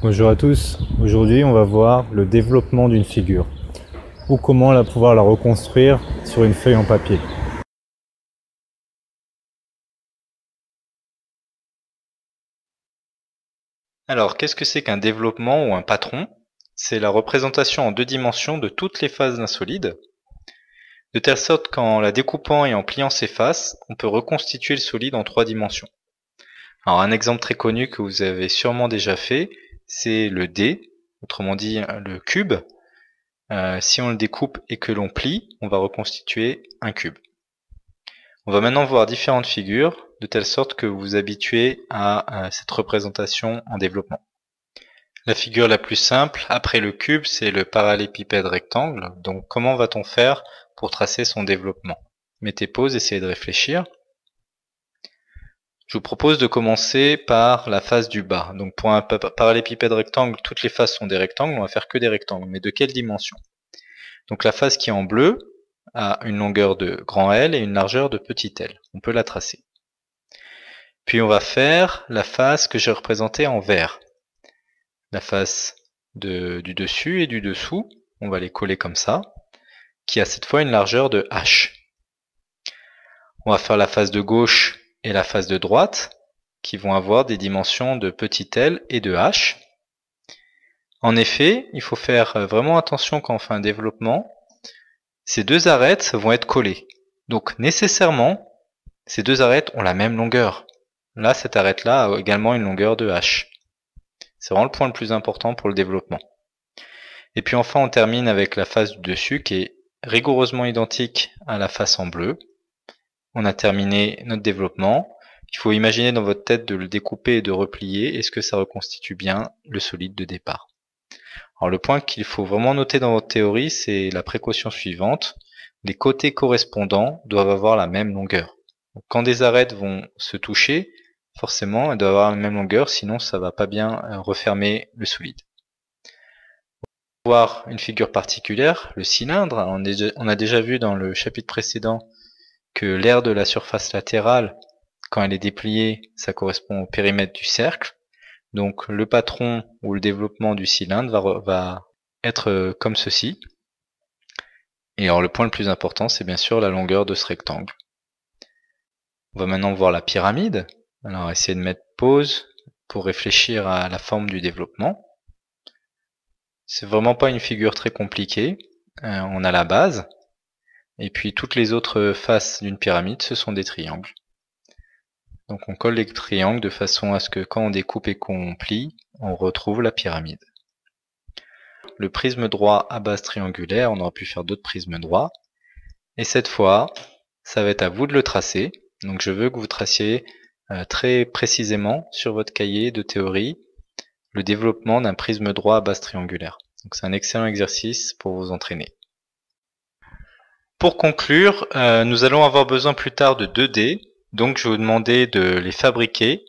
Bonjour à tous, aujourd'hui on va voir le développement d'une figure ou comment pouvoir la reconstruire sur une feuille en papier. Alors, qu'est-ce que c'est qu'un développement ou un patron? C'est la représentation en deux dimensions de toutes les faces d'un solide, de telle sorte qu'en la découpant et en pliant ses faces, on peut reconstituer le solide en trois dimensions. Alors, un exemple très connu que vous avez sûrement déjà fait, c'est le dé, autrement dit le cube. Si on le découpe et que l'on plie, on va reconstituer un cube. On va maintenant voir différentes figures, de telle sorte que vous vous habituez à cette représentation en développement. La figure la plus simple, après le cube, c'est le parallélépipède rectangle. Donc comment va-t-on faire pour tracer son développement? Mettez pause, essayez de réfléchir. Je vous propose de commencer par la face du bas. Donc pour un parallélépipède rectangle, toutes les faces sont des rectangles, on va faire que des rectangles. Mais de quelle dimension? Donc la face qui est en bleu a une longueur de grand L et une largeur de petit l. On peut la tracer. Puis on va faire la face que j'ai représentée en vert. La face du dessus et du dessous, on va les coller comme ça, qui a cette fois une largeur de h. On va faire la face de gauche et la face de droite, qui vont avoir des dimensions de petit l et de h. En effet, il faut faire vraiment attention quand on fait un développement. Ces deux arêtes vont être collées. Donc nécessairement, ces deux arêtes ont la même longueur. Là, cette arête-là a également une longueur de h. C'est vraiment le point le plus important pour le développement. Et puis enfin, on termine avec la face du dessus qui est rigoureusement identique à la face en bleu. On a terminé notre développement. Il faut imaginer dans votre tête de le découper et de replier. Est-ce que ça reconstitue bien le solide de départ? Alors le point qu'il faut vraiment noter dans votre théorie, c'est la précaution suivante. Les côtés correspondants doivent avoir la même longueur. Donc, quand des arêtes vont se toucher, forcément, elles doivent avoir la même longueur, sinon ça va pas bien refermer le solide. Pour voir une figure particulière, le cylindre, on a déjà vu dans le chapitre précédent que l'aire de la surface latérale, quand elle est dépliée, ça correspond au périmètre du cercle. Donc le patron ou le développement du cylindre va être comme ceci. Et alors le point le plus important, c'est bien sûr la longueur de ce rectangle. On va maintenant voir la pyramide. Alors essayez de mettre pause pour réfléchir à la forme du développement. C'est vraiment pas une figure très compliquée. On a la base. Et puis toutes les autres faces d'une pyramide, ce sont des triangles. Donc on colle les triangles de façon à ce que quand on découpe et qu'on plie, on retrouve la pyramide. Le prisme droit à base triangulaire, on aurait pu faire d'autres prismes droits. Et cette fois, ça va être à vous de le tracer. Donc je veux que vous traciez très précisément sur votre cahier de théorie le développement d'un prisme droit à base triangulaire. Donc c'est un excellent exercice pour vous entraîner. Pour conclure, nous allons avoir besoin plus tard de 2D. Donc je vais vous demander de les fabriquer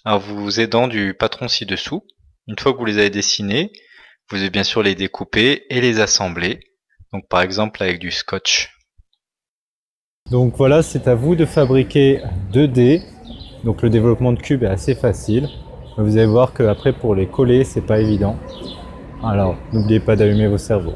en vous aidant du patron ci-dessous. Une fois que vous les avez dessinés, vous devez bien sûr les découper et les assembler. Donc par exemple avec du scotch. Donc voilà, c'est à vous de fabriquer 2D. Donc le développement de cubes est assez facile. Vous allez voir qu'après pour les coller, c'est pas évident. Alors n'oubliez pas d'allumer vos cerveaux.